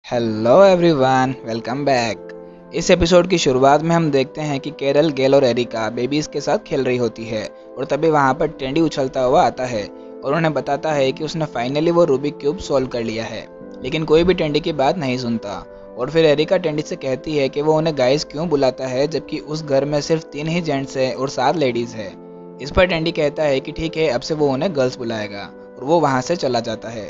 Hello everyone, welcome back. इस episode की शुरुआत में हम देखते हैं कि कैरल, गेल और एरिका बेबीज के साथ खेल रही होती है और तभी वहाँ पर टेंडी उछलता हुआ आता है और उन्हें बताता है कि उसने फाइनली वो रूबिक क्यूब सॉल्व कर लिया है। लेकिन कोई भी टेंडी की बात नहीं सुनता और फिर एरिका टेंडी से कहती है कि वो उन्हें गाइस क्यों बुलाता है जबकि उस घर में सिर्फ 3 ही जेंट्स है और 7 लेडीज है। इस पर टेंडी कहता है कि ठीक है, अब से वो उन्हें गर्ल्स बुलाएगा और वो वहाँ से चला जाता है।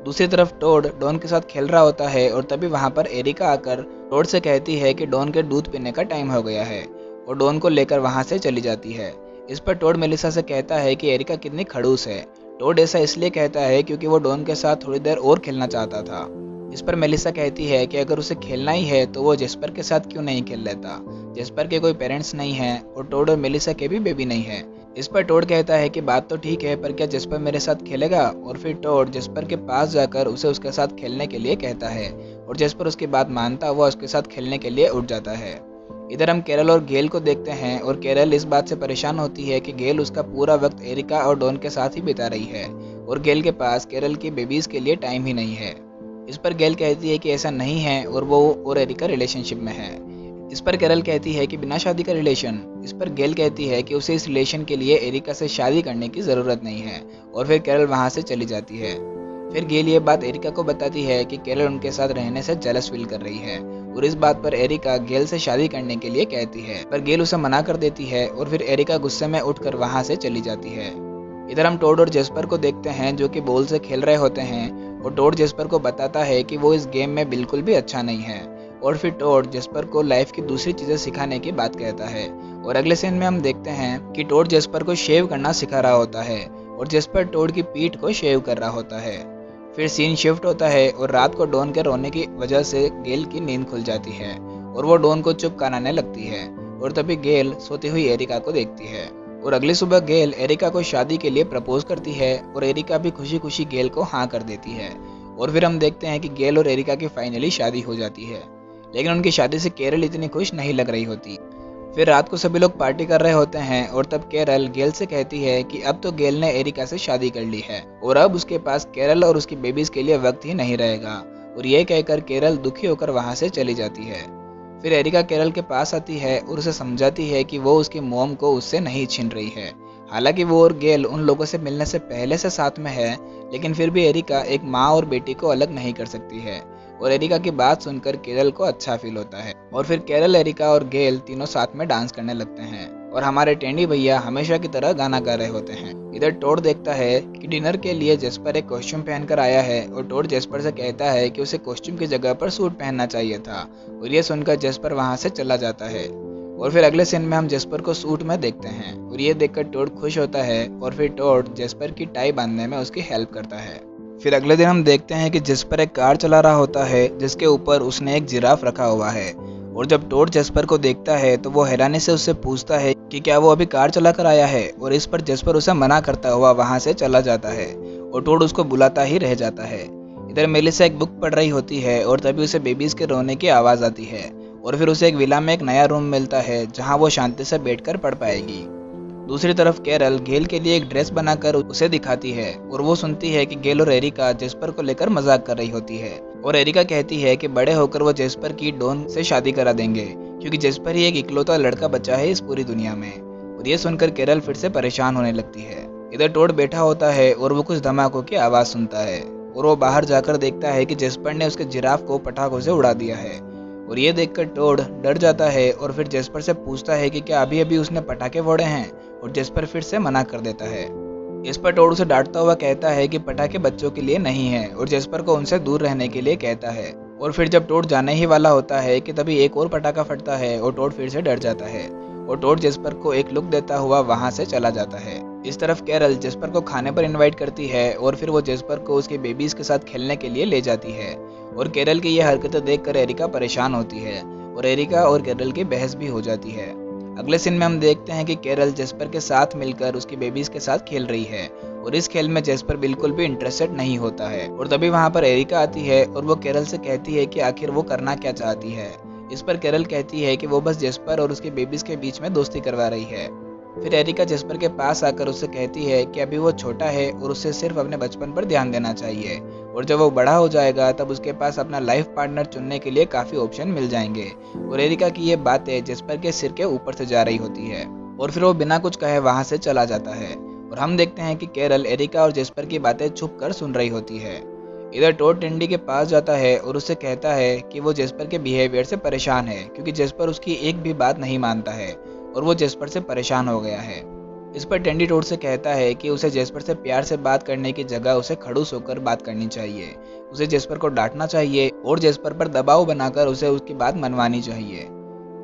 दूसरी तरफ टोड डॉन के साथ खेल रहा होता है और तभी वहां पर एरिका आकर टोड से कहती है कि डॉन के दूध पीने का टाइम हो गया है और डॉन को लेकर वहां से चली जाती है। इस पर टोड मेलिसा से कहता है कि एरिका कितनी खड़ूस है। टोड ऐसा इसलिए कहता है क्योंकि वो डॉन के साथ थोड़ी देर और खेलना चाहता था। इस पर मेलिसा कहती है कि अगर उसे खेलना ही है तो वो जेस्पर के साथ क्यों नहीं खेल लेता। जेस्पर के कोई पेरेंट्स नहीं हैं और टोड और मेलिसा के भी बेबी नहीं है। इस पर टोड कहता है कि बात तो ठीक है, पर क्या जेस्पर मेरे साथ खेलेगा। और फिर टोड जेस्पर के पास जाकर उसे उसके साथ खेलने के लिए कहता है और जेस्पर उसकी बात मानता हुआ उसके साथ खेलने के लिए उठ जाता है। इधर हम कैरल और गेल को देखते हैं और कैरल इस बात से परेशान होती है कि गेल उसका पूरा वक्त एरिका और डॉन के साथ ही बिता रही है और गेल के पास कैरल की बेबीज के लिए टाइम ही नहीं है। इस पर गेल कहती है कि ऐसा नहीं है और वो और एरिका रिलेशनशिप में है। इस पर कैरल कहती है कि बिना शादी का रिलेशन। इस पर गेल कहती है कि उसे इस रिलेशन के लिए एरिका से शादी करने की ज़रूरत नहीं है और फिर कैरल वहाँ से चली जाती है। फिर गेल ये बात एरिका को बताती है कि कैरल उनके साथ रहने से जेलस फील कर रही है और इस बात पर एरिका गेल से शादी करने के लिए कहती है, पर गेल उसे मना कर देती है और फिर एरिका गुस्से में उठकर वहाँ से चली जाती है। इधर हम टोड और जेस्पर को देखते हैं जो कि बॉल से खेल रहे होते हैं और टोड जेस्पर को बताता है कि वो इस गेम में बिल्कुल भी अच्छा नहीं है और फिर टोड जेस्पर को लाइफ की दूसरी चीज़ें सिखाने की बात कहता है। और अगले सीन में हम देखते हैं कि टोड जेस्पर को शेव करना सिखा रहा होता है और जेस्पर टोड की पीठ को शेव कर रहा होता है। फिर सीन शिफ्ट होता है और रात को डॉन के रोने की वजह से गेल की नींद खुल जाती है और वो डॉन को चुप कराने लगती है और तभी गेल सोती हुई एरिका को देखती है। और अगली सुबह गेल एरिका को शादी के लिए प्रपोज करती है और एरिका भी खुशी खुशी गेल को हाँ कर देती है। और फिर हम देखते हैं कि गेल और एरिका की फाइनली शादी हो जाती है, लेकिन उनकी शादी से कैरल इतनी खुश नहीं लग रही होती। फिर रात को सभी लोग पार्टी कर रहे होते हैं और तब कैरल गेल से कहती है कि अब तो गेल ने एरिका से शादी कर ली है और अब उसके पास कैरल और उसकी बेबीज के लिए वक्त ही नहीं रहेगा। और ये कहकर कैरल दुखी होकर वहां से चली जाती है। फिर एरिका कैरल के पास आती है और उसे समझाती है कि वो उसकी मॉम को उससे नहीं छीन रही है। हालांकि वो और गेल उन लोगों से मिलने से पहले से साथ में है, लेकिन फिर भी एरिका एक माँ और बेटी को अलग नहीं कर सकती है। और एरिका की बात सुनकर कैरल को अच्छा फील होता है और फिर कैरल, एरिका और गेल तीनों साथ में डांस करने लगते हैं और हमारे टेंडी भैया हमेशा की तरह गाना गा रहे होते हैं। इधर टोड देखता है कि डिनर के लिए जेस्पर एक कॉस्ट्यूम पहनकर आया है और टोड जेस्पर से कहता है कि उसे कॉस्ट्यूम की जगह पर सूट पहनना चाहिए था और ये सुनकर जेस्पर वहां से चला जाता है। और फिर अगले सीन में हम जेस्पर को सूट में देखते हैं और ये देखकर टोड खुश होता है और फिर टोड जेस्पर की टाई बांधने में उसकी हेल्प करता है। फिर अगले दिन हम देखते हैं कि जेस्पर एक कार चला रहा होता है जिसके ऊपर उसने एक जिराफ रखा हुआ है और जब टोड जेस्पर को देखता है तो वो हैरानी से उससे पूछता है कि क्या वो अभी कार चला कर आया है और इस पर जेस्पर उसे मना करता हुआ वहां से चला जाता है और टोड उसको बुलाता ही रह जाता है। इधर मेलिसा एक बुक पढ़ रही होती है और तभी उसे बेबीज के रोने की आवाज़ आती है और फिर उसे एक विला में एक नया रूम मिलता है जहाँ वो शांति से बैठकर पढ़ पाएगी। दूसरी तरफ कैरल गेल के लिए एक ड्रेस बनाकर उसे दिखाती है और वो सुनती है कि गेल और एरिका जेस्पर को लेकर मजाक कर रही होती है और एरिका कहती है कि बड़े होकर वो जेस्पर की डॉन से शादी करा देंगे क्योंकि जेस्पर ही एक इकलौता लड़का बचा है इस पूरी दुनिया में। और ये सुनकर कैरल फिर से परेशान होने लगती है। इधर टोड बैठा होता है और वो कुछ धमाकों की आवाज़ सुनता है और वो बाहर जाकर देखता है कि जेस्पर ने उसके जिराफ को पटाखों से उड़ा दिया है और ये देखकर टोड डर जाता है और फिर जेस्पर से पूछता है कि क्या अभी अभी उसने पटाखे फोड़े हैं और जेस्पर फिर से मना कर देता है। इस पर टोड उसे डांटता हुआ कहता है कि पटाखे बच्चों के लिए नहीं है और जेस्पर को उनसे दूर रहने के लिए कहता है। और फिर जब टोड जाने ही वाला होता है कि तभी एक और पटाखा फटता है और टोड फिर से डर जाता है और टोड जेस्पर को एक लुक देता हुआ वहां से चला जाता है। इस तरफ कैरल जेस्पर को खाने पर इनवाइट करती है और फिर वो जेस्पर को उसके बेबीज के साथ खेलने के लिए ले जाती है और कैरल की ये हरकतें देखकर एरिका परेशान होती है और एरिका और कैरल की बहस भी हो जाती है। अगले सीन में हम देखते हैं कि कैरल जेस्पर के साथ मिलकर उसकी बेबीज के साथ खेल रही है और इस खेल में जेस्पर बिल्कुल भी इंटरेस्टेड नहीं होता है। और तभी वहां पर एरिका आती है और वो कैरल से कहती है कि आखिर वो करना क्या चाहती है। इस पर कैरल कहती है कि वो बस जेस्पर और उसके बेबीज के बीच में दोस्ती करवा रही है। फिर एरिका जेस्पर के पास आकर उससे कहती है कि अभी वो छोटा है और उसे सिर्फ अपने बचपन पर ध्यान देना चाहिए, और जब वो बड़ा हो जाएगा तब उसके पास अपना लाइफ पार्टनर चुनने के लिए काफ़ी ऑप्शन मिल जाएंगे। और एरिका की ये बातें जेस्पर के सिर के ऊपर से जा रही होती है और फिर वो बिना कुछ कहे वहाँ से चला जाता है। और हम देखते हैं कि कैरल एरिका और जेस्पर की बातें छुप कर सुन रही होती है। इधर टॉड टेंडी के पास जाता है और उससे कहता है कि वो जेस्पर के बिहेवियर से परेशान है, क्योंकि जेस्पर उसकी एक भी बात नहीं मानता है और वो जेस्पर से परेशान हो गया है। इस पर टेंडी टोड से कहता है कि उसे जेस्पर से प्यार से बात करने की जगह उसे खड़ूस होकर बात करनी चाहिए, उसे जेस्पर को डांटना चाहिए और जेस्पर पर दबाव बनाकर उसे उसकी बात मनवानी चाहिए।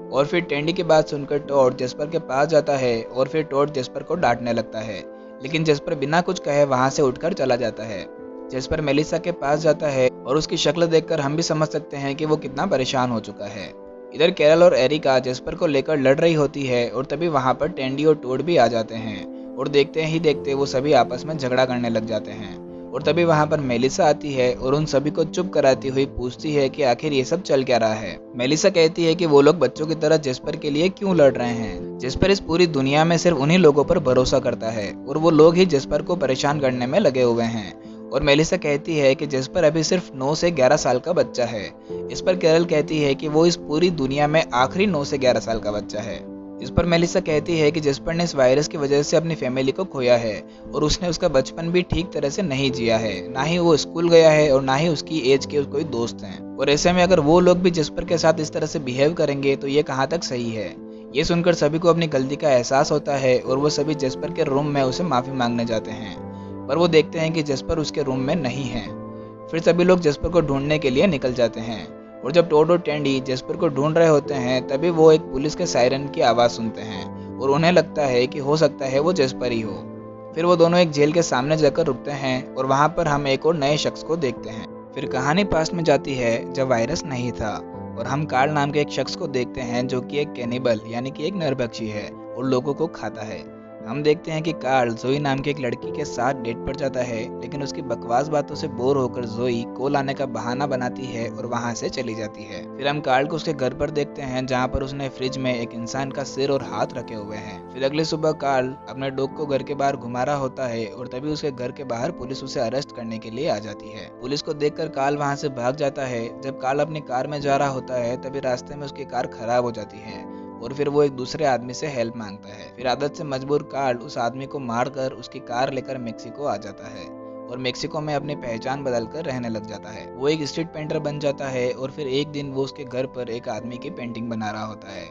और फिर टेंडी की बात सुनकर टॉड जेस्पर के पास जाता है और फिर टॉड जेस्पर को डांटने लगता है, लेकिन जेस्पर बिना कुछ कहे वहां से उठकर चला जाता है। जेस्पर मेलिसा के पास जाता है और उसकी शक्ल देखकर हम भी समझ सकते हैं कि वो कितना परेशान हो चुका है। इधर कैरल और एरिका जेस्पर को लेकर लड़ रही होती है और तभी वहां पर टेंडी और टोड भी आ जाते हैं और देखते ही देखते वो सभी आपस में झगड़ा करने लग जाते हैं। और तभी वहां पर मेलिसा आती है और उन सभी को चुप कराती हुई पूछती है कि आखिर ये सब चल क्या रहा है। मेलिसा कहती है कि वो लोग बच्चों की तरह जेस्पर के लिए क्यों लड़ रहे हैं। जेस्पर इस पूरी दुनिया में सिर्फ उन्हीं लोगों पर भरोसा करता है और वो लोग ही जेस्पर को परेशान करने में लगे हुए हैं। और मेलिसा कहती है कि जेस्पर अभी सिर्फ 9 से 11 साल का बच्चा है। इस पर कैरल कहती है कि वो इस पूरी दुनिया में आखिरी 9 से 11 साल का बच्चा है। इस पर मेलिसा कहती है कि जेस्पर ने इस वायरस की वजह से अपनी फैमिली को खोया है और उसने उसका बचपन भी ठीक तरह से नहीं जिया है, ना ही वो स्कूल गया है और ना ही उसकी एज के कोई दोस्त हैं। और ऐसे में अगर वो लोग भी जेस्पर के साथ इस तरह से बिहेव करेंगे तो ये कहाँ तक सही है। ये सुनकर सभी को अपनी गलती का एहसास होता है और वो सभी जेस्पर के रूम में उसे माफी मांगने जाते हैं, पर वो देखते हैं कि जेस्पर उसके रूम में नहीं है। फिर सभी लोग जेस्पर को ढूंढने के लिए निकल जाते हैं और जब टोड और टेंडी जेस्पर को ढूंढ रहे होते हैं तभी वो एक पुलिस के सायरन की आवाज़ सुनते हैं और उन्हें लगता है कि हो सकता है वो जेस्पर ही हो। फिर वो दोनों एक जेल के सामने जाकर रुकते हैं और वहाँ पर हम एक और नए शख्स को देखते हैं। फिर कहानी पास्ट में जाती है जब वायरस नहीं था और हम कार्ल नाम के एक शख्स को देखते हैं जो कि एक कैनिबल यानी कि एक नरभक्षी है और लोगों को खाता है। हम देखते हैं कि कार्ल जोई नाम की एक लड़की के साथ डेट पर जाता है, लेकिन उसकी बकवास बातों से बोर होकर जोई कोल आने का बहाना बनाती है और वहां से चली जाती है। फिर हम कार्ल को उसके घर पर देखते हैं जहां पर उसने फ्रिज में एक इंसान का सिर और हाथ रखे हुए हैं। फिर अगली सुबह कार्ल अपने डॉग को घर के बाहर घुमा रहा होता है और तभी उसके घर के बाहर पुलिस उसे अरेस्ट करने के लिए आ जाती है। पुलिस को देखकर कार्ल वहां से भाग जाता है। जब कार्ल अपनी कार में जा रहा होता है तभी रास्ते में उसकी कार खराब हो जाती है और फिर वो एक दूसरे आदमी से हेल्प मांगता है। फिर आदत से मजबूर कार्ल उस आदमी को मारकर उसकी कार लेकर मेक्सिको आ जाता है और मेक्सिको में अपनी पहचान बदलकर रहने लग जाता है। वो एक स्ट्रीट पेंटर बन जाता है और फिर एक दिन वो उसके घर पर एक आदमी की पेंटिंग बना रहा होता है।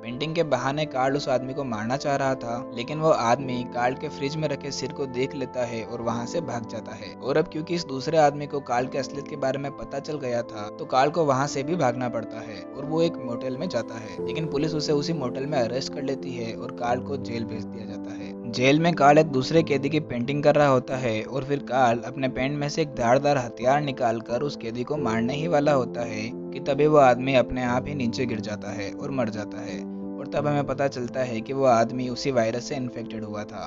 पेंटिंग के बहाने कार्ल उस आदमी को मारना चाह रहा था, लेकिन वो आदमी कार्ल के फ्रिज में रखे सिर को देख लेता है और वहां से भाग जाता है। और अब क्योंकि इस दूसरे आदमी को कार्ल के असलियत के बारे में पता चल गया था तो कार्ल को वहां से भी भागना पड़ता है और वो एक मोटेल में जाता है, लेकिन पुलिस उसे उसी मोटेल में अरेस्ट कर लेती है और कार्ल को जेल भेज दिया जाता है। जेल में कार्ल एक दूसरे कैदी की पेंटिंग कर रहा होता है और फिर कार्ल अपने पैंट में से एक धारदार हथियार निकालकर उस कैदी को मारने ही वाला होता है कि तभी वो आदमी अपने आप ही नीचे गिर जाता है और मर जाता है। और तब हमें पता चलता है कि वो आदमी उसी वायरस से इन्फेक्टेड हुआ था।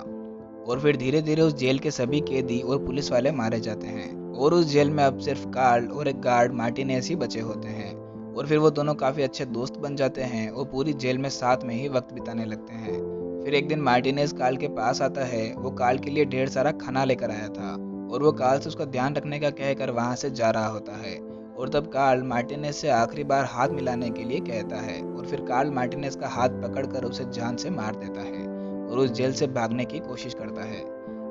और फिर धीरे धीरे उस जेल के सभी कैदी और पुलिस वाले मारे जाते हैं और उस जेल में अब सिर्फ कार्ल और एक गार्ड मार्टिनेज ही बचे होते हैं। और फिर वो दोनों काफी अच्छे दोस्त बन जाते हैं और पूरी जेल में साथ में ही वक्त बिताने लगते हैं। फिर एक दिन मार्टिनेज कार्ल के पास आता है। वो कार्ल के लिए ढेर सारा खाना लेकर आया था और वो कार्ल से उसका ध्यान रखने का कहकर वहां से जा रहा होता है। और तब कार्ल मार्टिनेज से आखिरी बार हाथ मिलाने के लिए कहता है और फिर कार्ल मार्टिनेज का हाथ पकड़कर उसे जान से मार देता है और उस जेल से भागने की कोशिश करता है।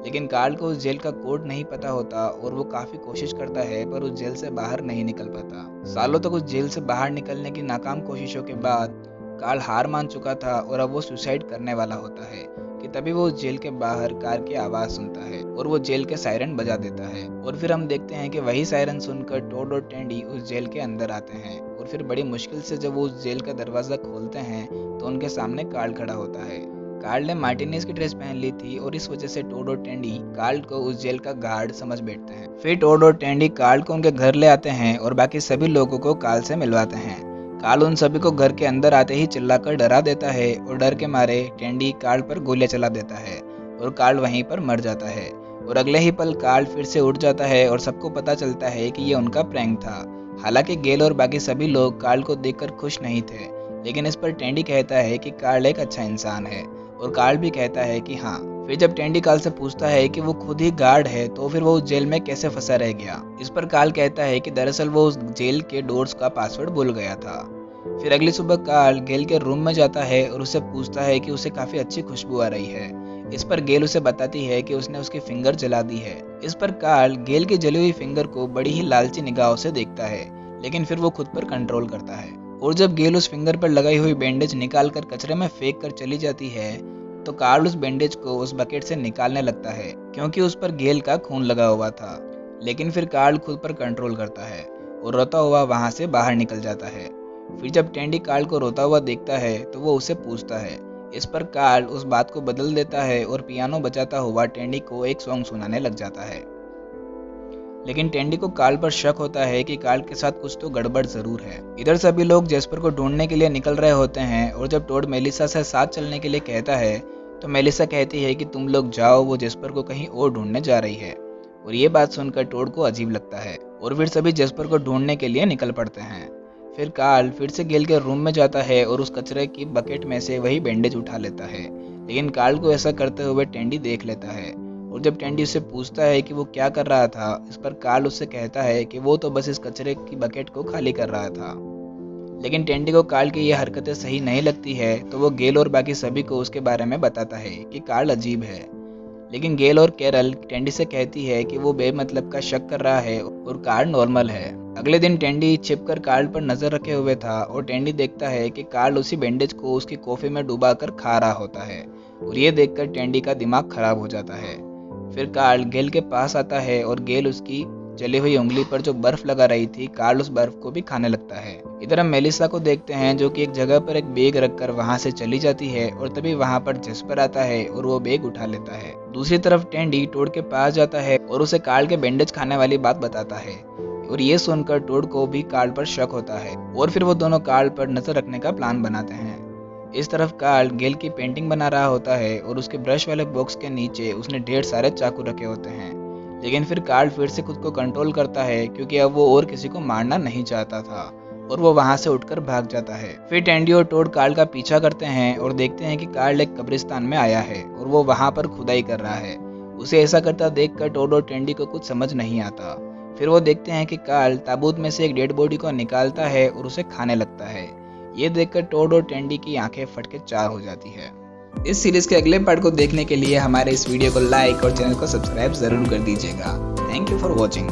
लेकिन कार्ल को उस जेल का कोड नहीं पता होता और वो काफी कोशिश करता है पर उस जेल से बाहर नहीं निकल पाता। सालों तक उस जेल से बाहर निकलने की नाकाम कोशिशों के बाद कार्ल हार मान चुका था और अब वो सुसाइड करने वाला होता है कि तभी वो जेल के बाहर कार की आवाज सुनता है और वो जेल के सायरन बजा देता है। और फिर हम देखते हैं कि वही सायरन सुनकर टोड और टेंडी उस जेल के अंदर आते हैं और फिर बड़ी मुश्किल से जब वो उस जेल का दरवाजा खोलते हैं तो उनके सामने कार्ल खड़ा होता है। कार्ल ने मार्टिनेज की ड्रेस पहन ली थी और इस वजह से टोड और टेंडी कार्ल को उस जेल का गार्ड समझ बैठते हैं। फिर टोड और टेंडी कार्ल को उनके घर ले आते हैं और बाकी सभी लोगों को कार्ल से मिलवाते हैं। कार्ल उन सभी को घर के अंदर आते ही चिल्लाकर डरा देता है और डर के मारे टेंडी कार्ल पर गोलियां चला देता है और कार्ल वहीं पर मर जाता है। और अगले ही पल कार्ल फिर से उठ जाता है और सबको पता चलता है कि ये उनका प्रैंक था। हालांकि गेल और बाकी सभी लोग कार्ल को देखकर खुश नहीं थे, लेकिन इस पर टेंडी कहता है कि कार्ल एक अच्छा इंसान है और कार्ल भी कहता है कि हाँ। फिर जब टेंडी कार्ल से पूछता है कि वो खुद ही गार्ड है तो फिर वो उस जेल में कैसे फंसा रह गया, इस पर कार्ल कहता है कि दरअसल वो उस जेल के डोर्स का पासवर्ड भूल गया था। फिर अगली सुबह कार्ल गेल के रूम में जाता है और उससे पूछता है कि उसे काफी अच्छी खुशबू आ रही है। इस पर गेल उसे बताती है कि उसने उसकी फिंगर जला दी है। इस पर कार्ल गेल की जली हुई फिंगर को बड़ी ही लालची निगाहों से देखता है, लेकिन फिर वो खुद पर कंट्रोल करता है। और जब गेल उस फिंगर पर लगाई हुई बैंडेज निकाल कर कचरे में फेंक कर चली जाती है तो कार्ल उस बैंडेज को उस बकेट से निकालने लगता है, क्योंकि उस पर गेल का खून लगा हुआ था। लेकिन फिर कार्ल खुद पर कंट्रोल करता है और रोता हुआ वहां से बाहर निकल जाता है। फिर जब टेंडी कार्ल को रोता हुआ देखता है तो वो उसे पूछता है। इस पर कार्ल उस बात को बदल देता है और पियानो बजाता हुआ टेंडी को एक सॉन्ग सुनाने लग जाता है। लेकिन टेंडी को कार्ल पर शक होता है कि कार्ल के साथ कुछ तो गड़बड़ जरूर है। इधर सभी लोग जेस्पर को ढूंढने के लिए निकल रहे होते हैं और जब टोड मेलिसा से साथ चलने के लिए कहता है तो मेलिसा कहती है कि तुम लोग जाओ, वो जेस्पर को कहीं और ढूंढने जा रही है। और ये बात सुनकर टोड को अजीब लगता है और फिर सभी जेस्पर को ढूंढने के लिए निकल पड़ते हैं। फिर कार्ल फिर से गेल के रूम में जाता है और उस कचरे की बकेट में से वही बैंडेज उठा लेता है, लेकिन कार्ल को ऐसा करते हुए टेंडी देख लेता है। और जब टेंडी उससे पूछता है कि वो क्या कर रहा था, इस पर कार्ल उससे कहता है कि वो तो बस इस कचरे की बकेट को खाली कर रहा था। लेकिन टेंडी को कार्ल की ये हरकतें सही नहीं लगती है तो वो गेल और बाकी सभी को उसके बारे में बताता है कि कार्ल अजीब है। लेकिन गेल और कैरल टेंडी से कहती है कि वो बेमतलब का शक कर रहा है और कार्ल नॉर्मल है। अगले दिन टेंडी छिपकर कार्ल पर नजर रखे हुए था और टेंडी देखता है कि कार्ल उसी बैंडेज को उसकी कॉफी में डुबाकर खा रहा होता है और ये देखकर टेंडी का दिमाग खराब हो जाता है। फिर कार्ल गेल के पास आता है और गेल उसकी जली हुई उंगली पर जो बर्फ लगा रही थी, कार्ल उस बर्फ को भी खाने लगता है। इधर हम मेलिसा को देखते हैं जो कि एक जगह पर एक बैग रखकर वहां से चली जाती है और तभी वहां पर जेस्पर आता है और वो बैग उठा लेता है। दूसरी तरफ टेंडी टोड के पास जाता है और उसे कार्ल के बैंडेज खाने वाली बात बताता है और ये सुनकर टोड को भी कार्ल पर शक होता है और फिर वो दोनों कार्ल पर नजर रखने का प्लान बनाते हैं। इस तरफ कार्ल गेल की पेंटिंग बना रहा होता है और उसके ब्रश वाले बॉक्स के नीचे उसने ढेर सारे चाकू रखे होते हैं। लेकिन फिर कार्ल फिर से खुद को कंट्रोल करता है क्योंकि अब वो और किसी को मारना नहीं चाहता था और वो वहां से उठकर भाग जाता है। फिर टेंडी और टोड कार्ल का पीछा करते हैं और देखते हैं कि कार्ल एक कब्रिस्तान में आया है और वो वहां पर खुदाई कर रहा है। उसे ऐसा करता देखकर टोड और टेंडी को कुछ समझ नहीं आता। फिर वो देखते हैं कि कार्ल ताबूत में से एक डेड बॉडी को निकालता है और उसे खाने लगता है। ये देखकर टोड और टेंडी की आंखें फट के चार हो जाती है। इस सीरीज के अगले पार्ट को देखने के लिए हमारे इस वीडियो को लाइक और चैनल को सब्सक्राइब जरूर कर दीजिएगा। Thank you for watching.